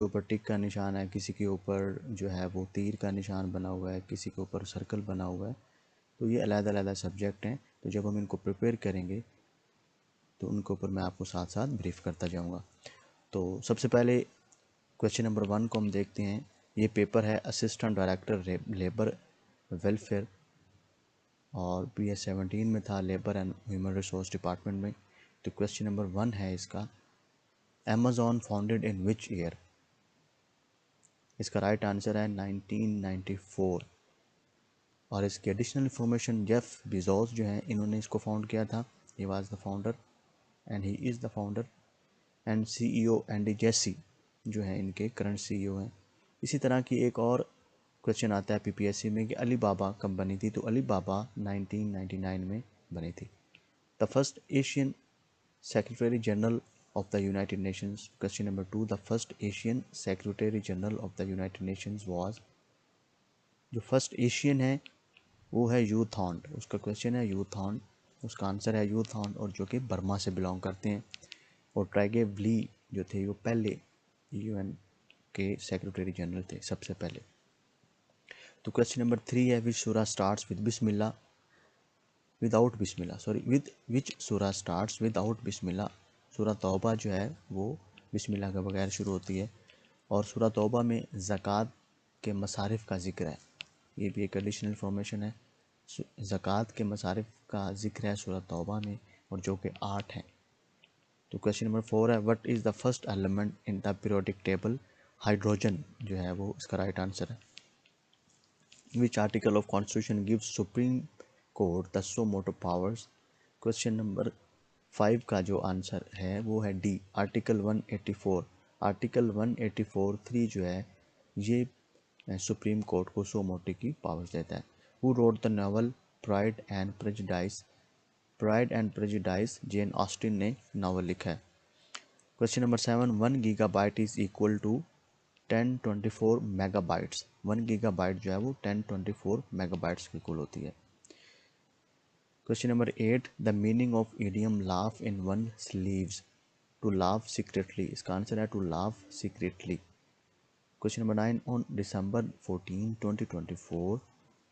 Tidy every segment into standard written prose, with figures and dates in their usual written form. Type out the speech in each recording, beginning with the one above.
اوپر ٹک کا نشان ہے، کسی کے اوپر جو ہے وہ تیر کا نشان بنا ہوا ہے، کسی کے اوپر سرکل بنا ہوا ہے. تو یہ علیحدہ علیحدہ سبجیکٹ ہیں. تو جب ہم ان کو پریپیئر کریں گے تو ان کے اوپر میں آپ کو ساتھ ساتھ بریف کرتا جاؤں گا. تو سب سے پہلے کویشچن نمبر 1 کو ہم دیکھتے ہیں. یہ پیپر ہے اسسٹنٹ ڈائریکٹر لیبر ویلفیئر، اور PS17 میں تھا، labour and human resource department میں. تو کویشچن نمبر 1 ہے اس کا، Amazon founded in which year? اس کا رائٹ آنسر ہے 1994. اور اس کی ایڈیشنل انفارمیشن، جیف بیزوس جو ہیں انہوں نے اس کو فاؤنڈ کیا تھا. He was the founder and he is the founder. And CEO Andy Jassy جو ہیں ان کے کرنٹ CEO ہیں. اسی طرح کی ایک اور کویشچن آتا ہے PPSC میں کہ علی بابا کب بنی تھی؟ تو علی بابا 1999 میں بنی تھی. The first Asian secretary general of the United nations. Question number 2، the first Asian secretary general of the United nations was? جو فرسٹ ایشین ہے وہ ہے یو تھانٹ. اس کا کویشچن ہے یو تھانٹ، اس کا آنسر ہے یو تھانٹ، اور جو کہ برما سے بلانگ کرتے ہیں. اور ٹرائگے ولی جو تھے وہ پہلے UN کے سیکرٹری جنرل تھے سب سے پہلے. تو کویشچن نمبر 3 ہے، وچ سورہ اسٹارٹس ود بسم اللہ وداؤٹ بسم اللہ، وچ سورہ اسٹارٹس وداؤٹ بسم اللہ؟ سورہ توبہ جو ہے وہ بسم اللہ کے بغیر شروع ہوتی ہے. اور سورہ توبہ میں زکوٰۃ کے مصارف کا ذکر ہے. یہ بھی ایک ایڈیشنل انفارمیشن ہے. زکوٰۃ کے مصارف کا ذکر ہے سورہ توبہ میں، اور جو کہ 8 ہیں. تو کویشچن نمبر 4 ہے، what is the first element in the periodic table? Hydrogen جو ہے وہ اس کا رائٹ آنسر ہے. Which article of constitution gives supreme court the suo motu powers? Question number 5 کا جو آنسر ہے وہ ہے ڈی، آرٹیکل 184. آرٹیکل 184(3) جو ہے یہ سپریم کورٹ کو سو موٹو کی پاورز دیتا ہے. Who wrote the novel pride and prejudice? Pride and prejudice Jane Austen نے ناول لکھا ہے. Question number 7، 1 gigabyte is equal to 1024 megabytes? 1 gigabyte جو ہے وہ 1024 میگا بائٹس کی اکول ہوتی ہے. Question number 8، the meaning of idiom laugh in one sleeves? To laugh secretly. اس کا آنسر ہے to laugh secretly. Question number 9، on December 14, 2024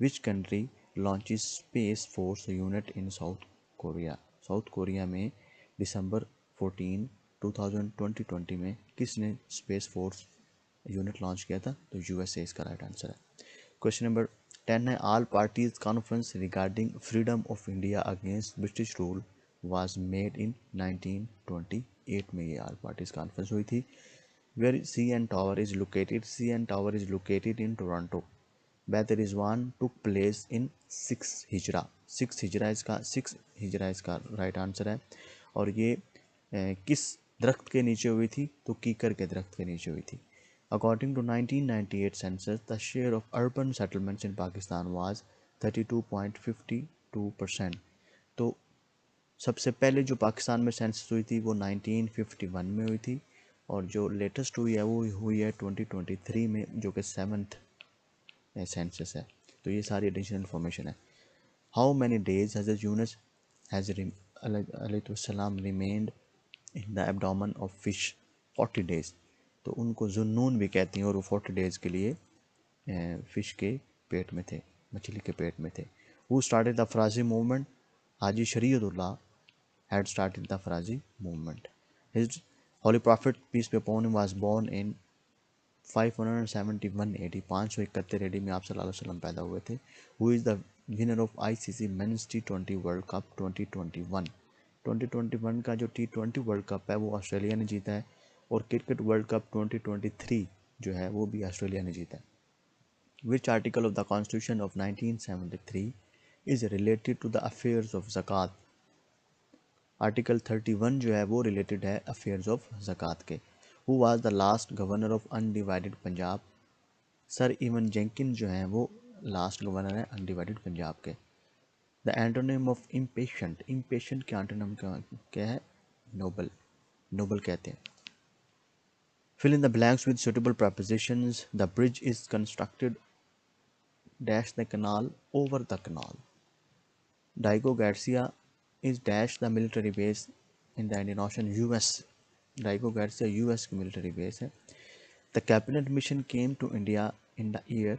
which country launches space force unit in South Korea? South Korea میں December 14, 2020 میں کس نے space force unit launch کیا تھا؟ تو USA اس کا رائٹ آنسر ہے. کویشچن نمبر 10 ہے، all parties conference regarding freedom of India against British rule was made in 1928 میں یہ آل پارٹیز کانفرنس ہوئی تھی. Where CN Tower is located? CN Tower is located in Toronto. Badr Rizwan took place in 6 ہجرہ. 6 ہجرہ اس کا right answer ہے. اور یہ کس درخت کے نیچے ہوئی تھی؟ تو کیکر کے درخت کے نیچے ہوئی تھی. According to 1998 census, the share of urban settlements in Pakistan was 32.52%. تو سب سے پہلے جو پاکستان میں سینسس ہوئی تھی وہ 1951 میں ہوئی تھی، اور جو لیٹسٹ ہوئی ہے وہ ہوئی ہے 2023 میں، جو کہ 7th سینسس ہے. تو یہ ساری ایڈیشنل انفارمیشن ہے. ہاؤ مینی ڈیز حضرت یونس علیہ السلام remained in the abdomen of fish? 40 days. تو ان کو ذوالنون بھی کہتے ہیں، اور وہ 40 days کے لیے فش کے پیٹ میں تھے، مچھلی کے پیٹ میں تھے. ہو اسٹارٹڈ دا فرازی موومنٹ؟ حاجی شریعت اللہ had started the Farazi movement. His Holy Prophet, peace be upon him, was born in 571 AD. 571 AD میں آپ صلی اللہ علیہ وسلم پیدا ہوئے تھے. Who is the winner of ICC Men's T20 World Cup 2021? 2021 کا جو T20 World Cup ہے وہ آسٹریلیا نے جیتا ہے، اور کرکٹ ورلڈ کپ 2023 جو ہے وہ بھی آسٹریلیا نے جیتا ہے. Which article of the Constitution of 1973 is related to the affairs of zakat? Article 31 جو ہے وہ ریلیٹڈ ہے افیئرز آف زکوٰۃ کے. Who was the last governor of undivided Punjab? Sir Evan Jenkins جو ہیں وہ لاسٹ گورنر ہیں انڈیوائڈیڈ پنجاب کے. The antonym of impatient? Impatient کے اینٹونیم کیا ہے؟ نوبل کہتے ہیں. Fill in the blanks with suitable prepositions. The bridge is constructed dash the canal over the canal. Diego Garcia is dash the military base in the Indian Ocean? US. Diego Garcia US کی military base ہے. The cabinet mission came to India in the year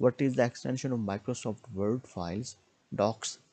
What is the extension of Microsoft Word files? Docs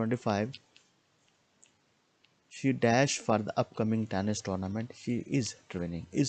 25. She dash for the upcoming tennis tournament. She is training. Is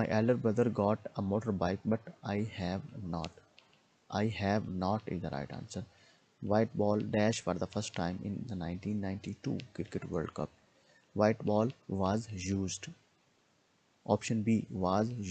My elder brother got a motorbike but I have not. I have not is the right answer. White ball dash for the first time in the 1992 Cricket World Cup. White ball was used. Option B was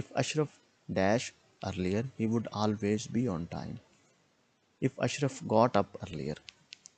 If Ashraf dash earlier, he would always be on time. If Ashraf got up earlier,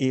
A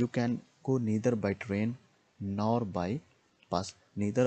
You can go neither by train nor by bus. Neither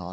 nor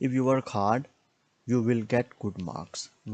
If you work hard, you will get good marks.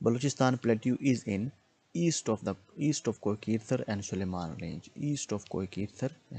Balochistan plateau is in east of Koikithar and Suleiman range. East of Koikithar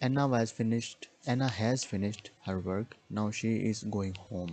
Anna has finished her work. Now she is going home.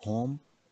Home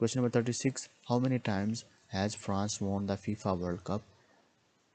Question number 36. How many times has France won the FIFA World Cup?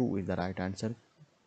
2 is the right answer.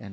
and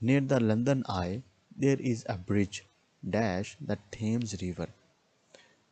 Near the London Eye, there is a bridge dash the Thames River.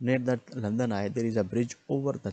Near the London Eye, there is a bridge over the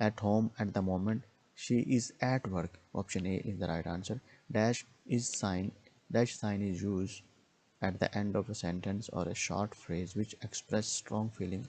at home at the moment. She is at work. Option A is the right answer. Dash sign is used at the end of a sentence or a short phrase which express strong feelings.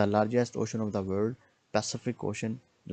The largest ocean of the world, Pacific Ocean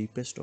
deepest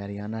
Mariana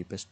deepest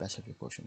Pacific Ocean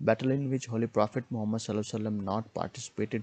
Battle in which Holy Prophet Muhammad sallallahu alaihi wasallam not participated,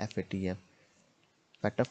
FATF, FATF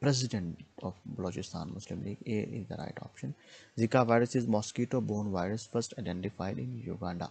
President of Balochistan Muslim League. A is the right option. Zika virus is mosquito-borne virus first identified in Uganda.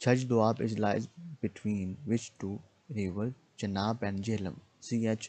Chaj Doab is lies between which two rivers, Chenab and Jhelum. CH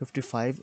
55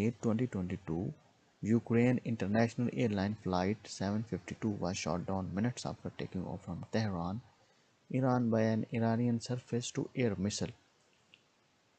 8 2022 Ukraine international airline flight 752 was shot down minutes after taking off from Tehran, Iran by an Iranian surface to air missile.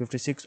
56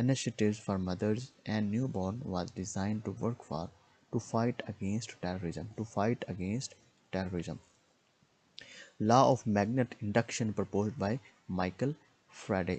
Initiatives for Mothers and Newborn was designed to fight against terrorism. Law of magnet induction proposed by Michael Faraday.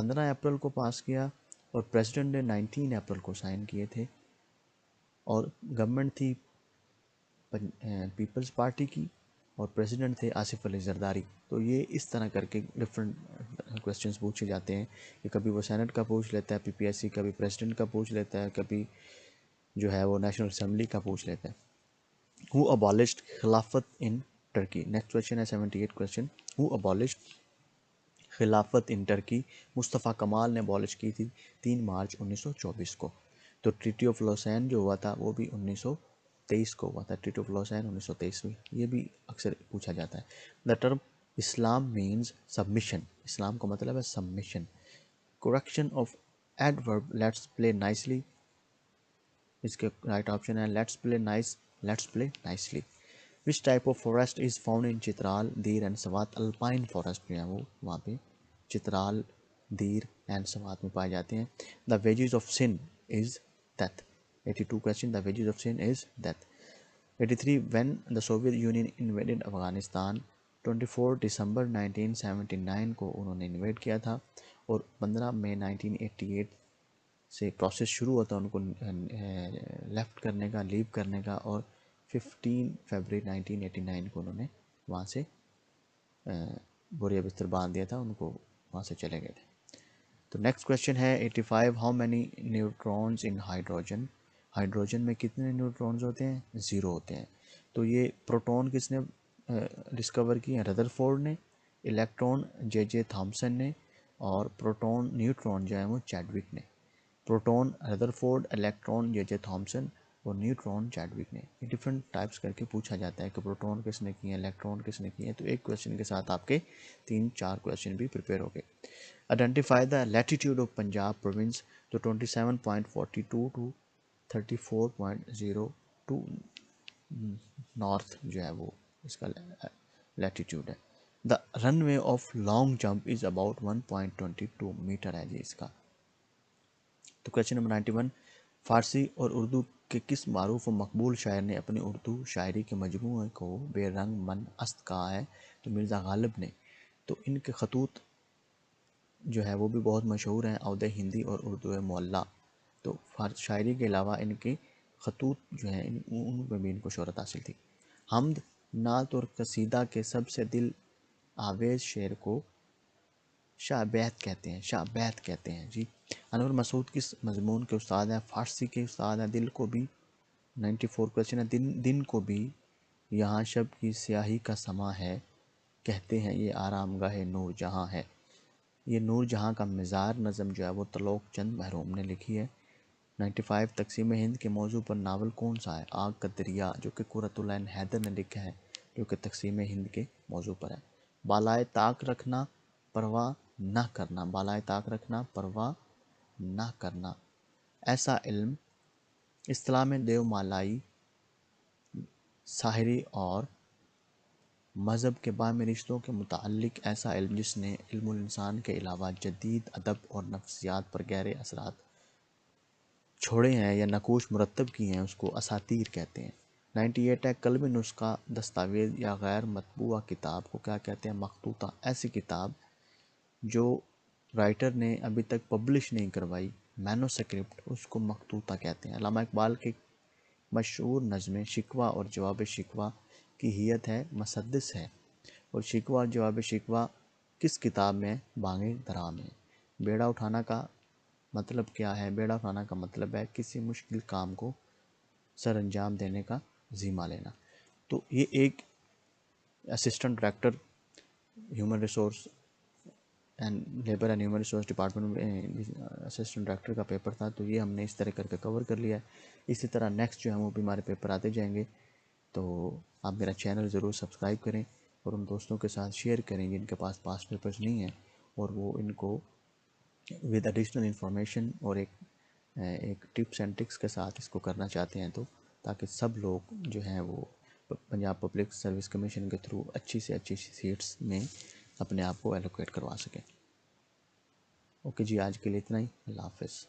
15 April کو پاس کیا اور president نے 19 April کو sign کیے تھے، اور government تھی Peoples party کی اور پریزیڈنٹ تھے آصف علی زرداری۔ تو یہ اس طرح کر کے ڈفرینٹ کویسچنس پوچھے جاتے ہیں کہ کبھی وہ سینٹ کا پوچھ لیتا ہے PPSC، کبھی پریزیڈنٹ کا پوچھ لیتا ہے، کبھی جو ہے وہ نیشنل اسمبلی کا پوچھ لیتا ہے۔ Who abolished خلافت in Turkey؟ نیکسٹ کویسچن ہے 78 کویسچن۔ Who abolished خلافت ان ٹرکی؟ مصطفیٰ کمال نے abolish کی تھی 3 مارچ 1924 کو۔ تو ٹریٹی آف لوسین جو ہوا تھا وہ بھی 1923 کو ہوا تھا، ٹریٹی آف لوسین 1923 میں، یہ بھی اکثر پوچھا جاتا ہے۔ The term Islam means submission, اسلام کا مطلب ہے submission. Correction of adverb let's play nicely, اس کے رائٹ آپشن ہے let's play nice, let's play nicely. Which type of forest is found in Chitral Dir and Swat? Alpine forest جو ہیں وہ وہاں پہ چترال دیر اینڈ سوات میں پائے جاتے ہیں۔ The wages of sin is death, 82 question, the wages of sin is death. 83 when the Soviet Union invaded Afghanistan? 24 دسمبر 1979 کو انہوں نے انویڈ کیا تھا، اور 15 مئی 1988 سے پروسیس شروع ہوتا ہے ان کو لیفٹ کرنے کا، لیو کرنے کا، اور 15 فیبرری 1989 کو انہوں نے وہاں سے بوریا بستر باندھ دیا تھا، ان کو وہاں سے چلے گئے تھے۔ تو نیکسٹ کویسچن ہے 85 how many neutrons in hydrogen? Hydrogen میں کتنے نیوٹرونز ہوتے ہیں؟ 0 ہوتے ہیں۔ تو یہ پروٹون کس نے ڈسکور کی ہیں؟ ردرفورڈ نے۔ Electron J.J. تھامسن نے، اور پروٹون نیوٹرون جو ہیں وہ چیڈوک نے۔ Proton Rutherford, electron J.J. Thomson, اور نیوٹرون چیڈوک نے۔ یہ ڈفرینٹ ٹائپس کر کے پوچھا جاتا ہے کہ پروٹون کس نے کیے ہیں، الیکٹرون کس نے کیے ہیں۔ تو ایک کویسچن کے ساتھ آپ کے 3-4 کویسچن بھی پریپیئر ہو گئے۔ Identify the latitude of Punjab province? تو 27.42 ٹو 34.02 نارتھ جو ہے وہ اس کا لیٹیٹیوڈ ہے۔ The runway of long jump is about 1.22 meter ہے جی اس کا۔ تو کویسچن نمبر 91 فارسی اور اردو کے کس معروف و مقبول شاعر نے اپنی اردو شاعری کے مجموعے کو بے رنگ من است کہا ہے؟ تو مرزا غالب نے۔ تو ان کے خطوط جو ہے وہ بھی بہت مشہور ہیں، عود ہندی اور اردو معلیٰ۔ تو شاعری کے علاوہ ان کے خطوط جو ہیں ان میں بھی ان کو شہرت حاصل تھی۔ حمد، نعت اور قصیدہ کے سب سے دل آویز شعر کو شاہ بیت کہتے ہیں، شاہ بیت کہتے ہیں جی۔ انور مسعود کس مضمون کے استاد ہیں؟ فارسی کے استاد ہیں۔ دل کو بھی 94 کویسچن ہے۔ دن کو بھی یہاں شب کی سیاہی کا سما ہے، کہتے ہیں یہ آرام گاہ نور جہاں ہے۔ یہ نور جہاں کا مزار نظم جو ہے وہ تلوک چند محروم نے لکھی ہے۔ 95 تقسیم ہند کے موضوع پر ناول کون سا ہے؟ آگ کا دریا، جو کہ قرۃ العین حیدر نے لکھا ہے، جو کہ تقسیم ہند کے موضوع پر ہے۔ بالائے طاق رکھنا پرواہ نہ کرنا، بالائے طاق رکھنا پرواہ نہ کرنا، ایسا علم اصطلاح میں دیو مالائی، ساحری اور مذہب کے باہمی رشتوں کے متعلق ایسا علم جس نے علم الانسان کے علاوہ جدید ادب اور نفسیات پر گہرے اثرات چھوڑے ہیں یا نقوش مرتب کیے ہیں، اس کو اساطیر کہتے ہیں۔ 98 ہے قلمی نسخہ دستاویز یا غیر مطبوعہ کتاب کو کیا کہتے ہیں؟ مخطوطہ۔ ایسی کتاب جو رائٹر نے ابھی تک پبلش نہیں کروائی، مینوسکرپٹ، اس کو مخطوطہ کہتے ہیں۔ علامہ اقبال کی مشہور نظمیں شکوہ اور جواب شکوہ کی ہیئت ہے، مسدس ہے، اور شکوہ اور جواب شکوہ کس کتاب میں؟ بانگ درا میں۔ بیڑا اٹھانا کا مطلب کیا ہے؟ بیڑا اٹھانا کا مطلب ہے کسی مشکل کام کو سر انجام دینے کا ذمہ لینا۔ تو یہ ایک assistant director human resource and labour and human resource department میں اسسٹنٹ ڈائریکٹر کا پیپر تھا، تو یہ ہم نے اس طرح کر کے کور کر لیا ہے۔ اسی طرح نیکسٹ جو ہے وہ بھی ہمارے پیپر آتے جائیں گے، تو آپ میرا چینل ضرور سبسکرائب کریں اور ان دوستوں کے ساتھ شیئر کریں جن کے پاس پاسٹ پیپرز نہیں ہیں، اور وہ ان کو ود ایڈیشنل انفارمیشن اور ایک ٹپس اینڈ ٹرکس کے ساتھ اس کو کرنا چاہتے ہیں، تو تاکہ سب لوگ جو ہیں وہ پنجاب پبلک سروس کمیشن کے تھرو اچھی سے اچھی سیٹس میں اپنے آپ کو ایلوکیٹ کروا سکیں۔ اوکے جی، آج کے لیے اتنا ہی، اللہ حافظ۔